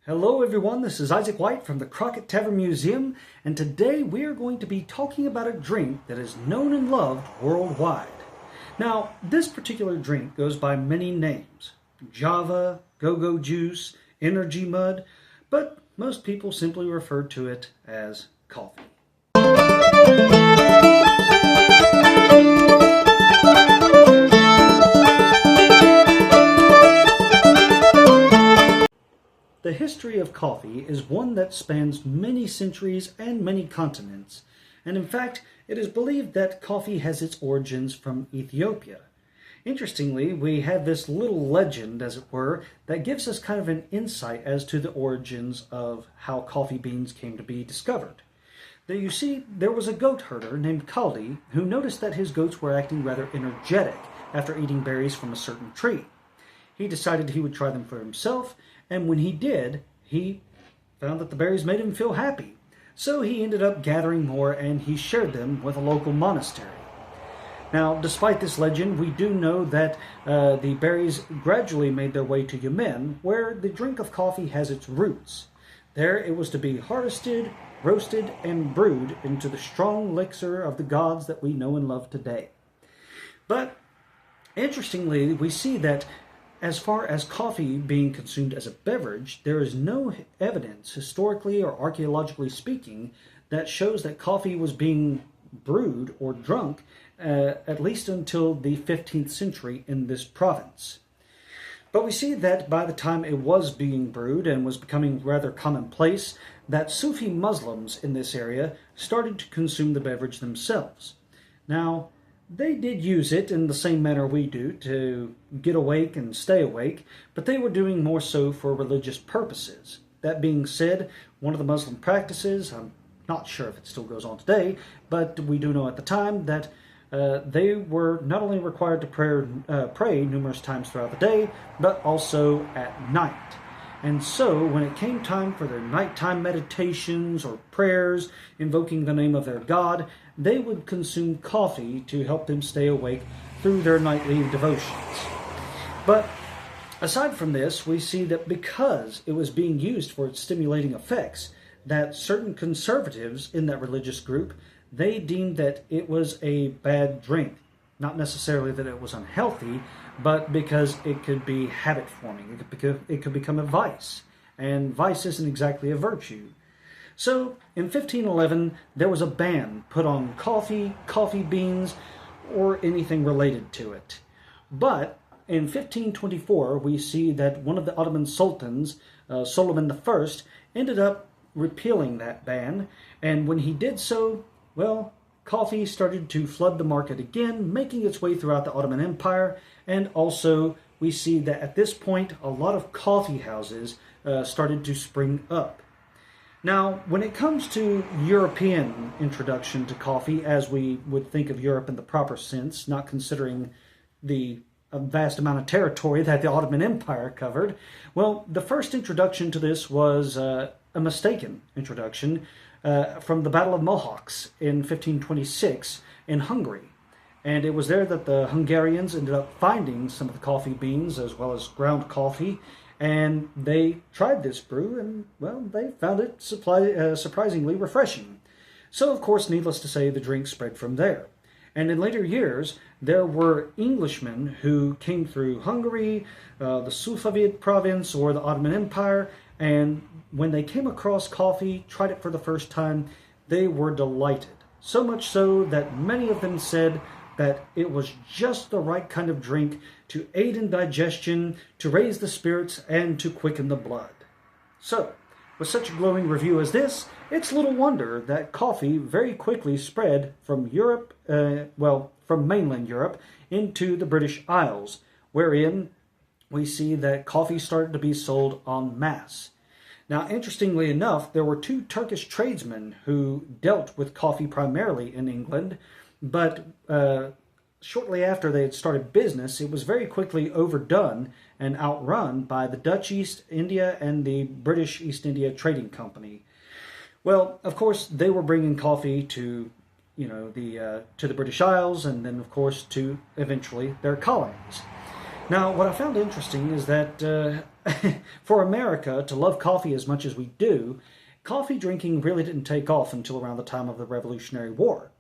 Hello everyone, this is Isaac White from the Crockett Tavern Museum, and today we are going to be talking about a drink that is known and loved worldwide. Now, this particular drink goes by many names: Java, Go-Go Juice, Energy Mud, but most people simply refer to it as coffee. The history of coffee is one that spans many centuries and many continents, and in fact, it is believed that coffee has its origins from Ethiopia. Interestingly, we have this little legend, as it were, that gives us kind of an insight as to the origins of how coffee beans came to be discovered. There you see, there was a goat herder named Howdy who noticed that his goats were acting rather energetic after eating berries from a certain tree. He decided he would try them for himself, and when he did, he found that the berries made him feel happy. So he ended up gathering more, and he shared them with a local monastery. Now, despite this legend, we do know that the berries gradually made their way to Yemen, where the drink of coffee has its roots. There it was to be harvested, roasted, and brewed into the strong elixir of the gods that we know and love today. But interestingly, we see that as far as coffee being consumed as a beverage, there is no evidence, historically or archaeologically speaking, that shows that coffee was being brewed or drunk at least until the 15th century in this province. But we see that by the time it was being brewed and was becoming rather commonplace, that Sufi Muslims in this area started to consume the beverage themselves. Now, they did use it in the same manner we do to get awake and stay awake, but they were doing more so for religious purposes. That being said, one of the Muslim practices, I'm not sure if it still goes on today, but we do know at the time that they were not only required to pray numerous times throughout the day, but also at night. And so, when it came time for their nighttime meditations or prayers invoking the name of their God, they would consume coffee to help them stay awake through their nightly devotions. But aside from this, we see that because it was being used for its stimulating effects, that certain conservatives in that religious group, they deemed that it was a bad drink. Not necessarily that it was unhealthy, but because it could be habit-forming. It could become a vice, and vice isn't exactly a virtue. So, in 1511, there was a ban put on coffee, coffee beans, or anything related to it. But in 1524, we see that one of the Ottoman sultans, Suleiman I, ended up repealing that ban, and when he did so, well, coffee started to flood the market again, making its way throughout the Ottoman Empire, and also we see that at this point a lot of coffee houses started to spring up. Now, when it comes to European introduction to coffee, as we would think of Europe in the proper sense, not considering the vast amount of territory that the Ottoman Empire covered, well, the first introduction to this was a mistaken introduction from the Battle of Mohawks in 1526 in Hungary. And it was there that the Hungarians ended up finding some of the coffee beans as well as ground coffee, and they tried this brew, and, well, they found it surprisingly refreshing. So, of course, needless to say, the drink spread from there. And in later years, there were Englishmen who came through Hungary, the Safavid province, or the Ottoman Empire, and when they came across coffee, tried it for the first time, they were delighted. So much so that many of them said that it was just the right kind of drink to aid in digestion, to raise the spirits, and to quicken the blood. So, with such a glowing review as this, it's little wonder that coffee very quickly spread from Europe, from mainland Europe, into the British Isles, wherein we see that coffee started to be sold en masse. Now, interestingly enough, there were two Turkish tradesmen who dealt with coffee primarily in England, but shortly after they had started business, it was very quickly overdone and outrun by the Dutch East India and the British East India Trading Company. Well, of course, they were bringing coffee to, to the British Isles, and then, of course, to eventually their colonies. Now, what I found interesting is that For America to love coffee as much as we do, coffee drinking really didn't take off until around the time of the Revolutionary War.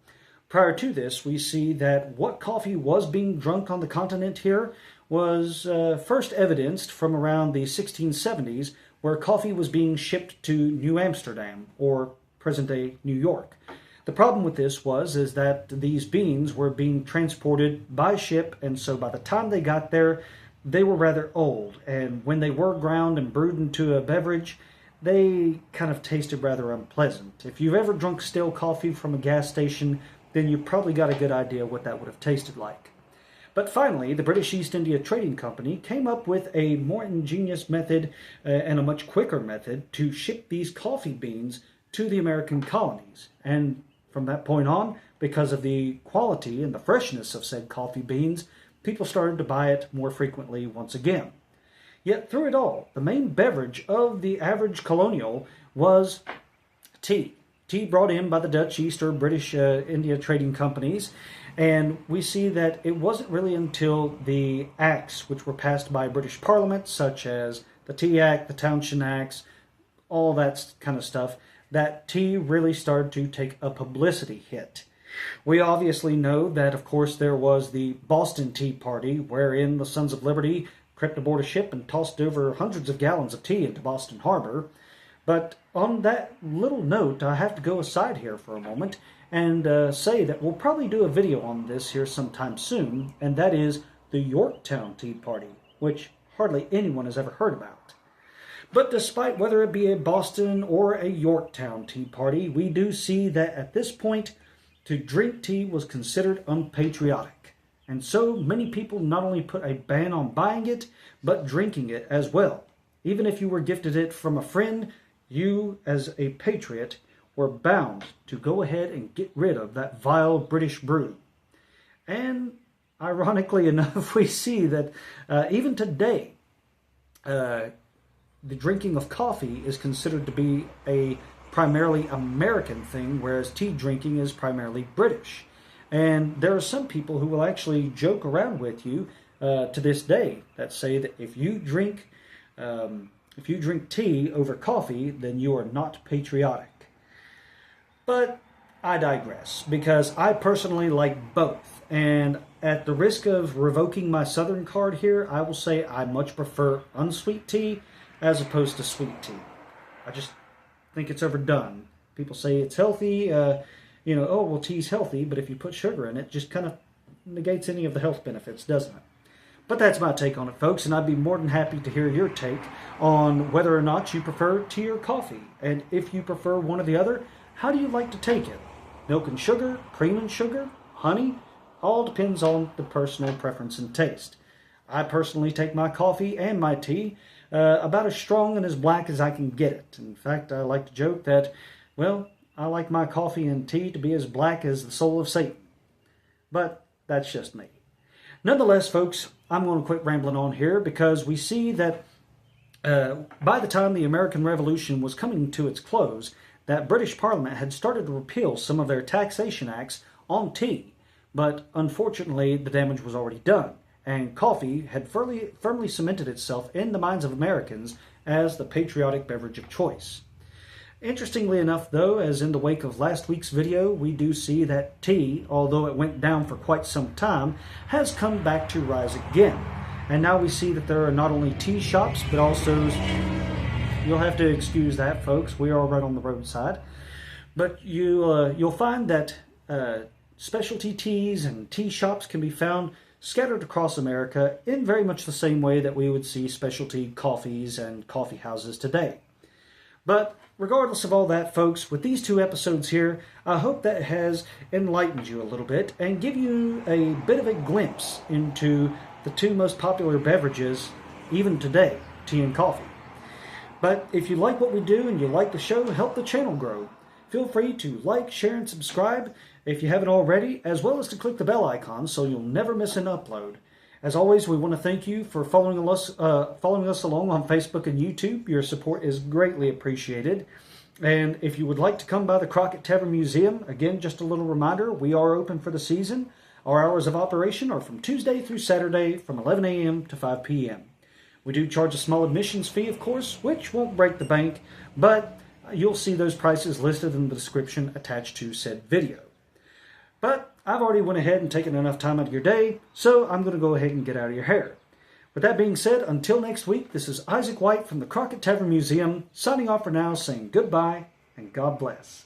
Prior to this, we see that what coffee was being drunk on the continent here was first evidenced from around the 1670s, where coffee was being shipped to New Amsterdam, or present-day New York. The problem with this is that these beans were being transported by ship, and so by the time they got there, they were rather old, and when they were ground and brewed into a beverage, they kind of tasted rather unpleasant. If you've ever drunk stale coffee from a gas station, then you probably got a good idea what that would have tasted like. But finally, the British East India Trading Company came up with a more ingenious method and a much quicker method to ship these coffee beans to the American colonies. And from that point on, because of the quality and the freshness of said coffee beans, people started to buy it more frequently once again. Yet through it all, the main beverage of the average colonial was tea. Tea brought in by the Dutch East or British India Trading Companies. And we see that it wasn't really until the acts which were passed by British Parliament, such as the Tea Act, the Townshend Acts, all that kind of stuff, that tea really started to take a publicity hit. We obviously know that, of course, there was the Boston Tea Party, wherein the Sons of Liberty crept aboard a ship and tossed over hundreds of gallons of tea into Boston Harbor. But on that little note, I have to go aside here for a moment and say that we'll probably do a video on this here sometime soon, and that is the Yorktown Tea Party, which hardly anyone has ever heard about. But despite whether it be a Boston or a Yorktown Tea Party, we do see that at this point, to drink tea was considered unpatriotic. And so many people not only put a ban on buying it, but drinking it as well. Even if you were gifted it from a friend, you, as a patriot, were bound to go ahead and get rid of that vile British brew. And ironically enough, we see that even today, the drinking of coffee is considered to be a primarily American thing, whereas tea drinking is primarily British. And there are some people who will actually joke around with you to this day that say that if you drink tea over coffee, then you are not patriotic. But I digress, because I personally like both. And at the risk of revoking my Southern card here, I will say I much prefer unsweet tea as opposed to sweet tea. I just think it's overdone. People say it's healthy, oh, well, tea's healthy, but if you put sugar in it, just kind of negates any of the health benefits, doesn't it? But that's my take on it, folks, and I'd be more than happy to hear your take on whether or not you prefer tea or coffee. And if you prefer one or the other, how do you like to take it? Milk and sugar, cream and sugar, honey? All depends on the personal preference and taste. I personally take my coffee and my tea about as strong and as black as I can get it. In fact, I like to joke that, well, I like my coffee and tea to be as black as the soul of Satan. But that's just me. Nonetheless, folks, I'm going to quit rambling on here because we see that by the time the American Revolution was coming to its close, that British Parliament had started to repeal some of their taxation acts on tea. But unfortunately, the damage was already done, and coffee had firmly cemented itself in the minds of Americans as the patriotic beverage of choice. Interestingly enough, though, as in the wake of last week's video, we do see that tea, although it went down for quite some time, has come back to rise again. And now we see that there are not only tea shops, but also, you'll have to excuse that, folks, we are right on the roadside, but you'll find that specialty teas and tea shops can be found scattered across America in very much the same way that we would see specialty coffees and coffee houses today. But regardless of all that, folks, with these two episodes here, I hope that has enlightened you a little bit and give you a bit of a glimpse into the two most popular beverages, even today, tea and coffee. But if you like what we do and you like the show, help the channel grow. Feel free to like, share, and subscribe if you haven't already, as well as to click the bell icon so you'll never miss an upload. As always, we want to thank you for following us along on Facebook and YouTube. Your support is greatly appreciated. And if you would like to come by the Crockett Tavern Museum, again, just a little reminder, we are open for the season. Our hours of operation are from Tuesday through Saturday from 11 a.m. to 5 p.m. We do charge a small admissions fee, of course, which won't break the bank, but you'll see those prices listed in the description attached to said video. But I've already went ahead and taken enough time out of your day, so I'm going to go ahead and get out of your hair. With that being said, until next week, this is Isaac White from the Crockett Tavern Museum, signing off for now, saying goodbye and God bless.